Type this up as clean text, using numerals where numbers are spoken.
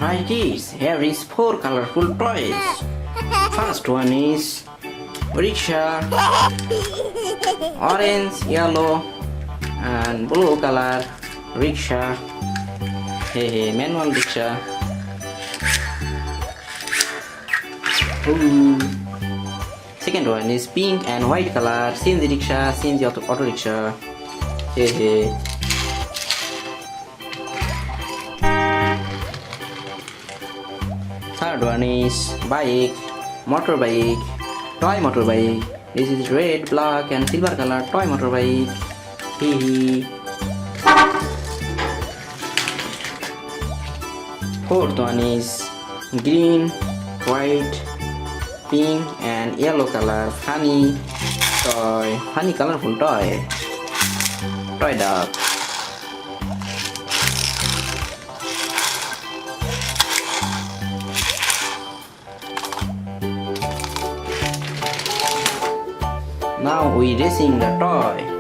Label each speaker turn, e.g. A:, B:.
A: Right, kids, here is four colorful toys. First one is rickshaw, orange, yellow, and blue color rickshaw. Hey, manual rickshaw. Ooh. Second one is pink and white color CNG rickshaw, CNG auto rickshaw. Hey. Third one is bike, motorbike, toy motorbike. This is red, black, and silver color toy motorbike. Hee. Fourth one is green, white, pink, and yellow color funny colorful toy dog. Now we racing the toy.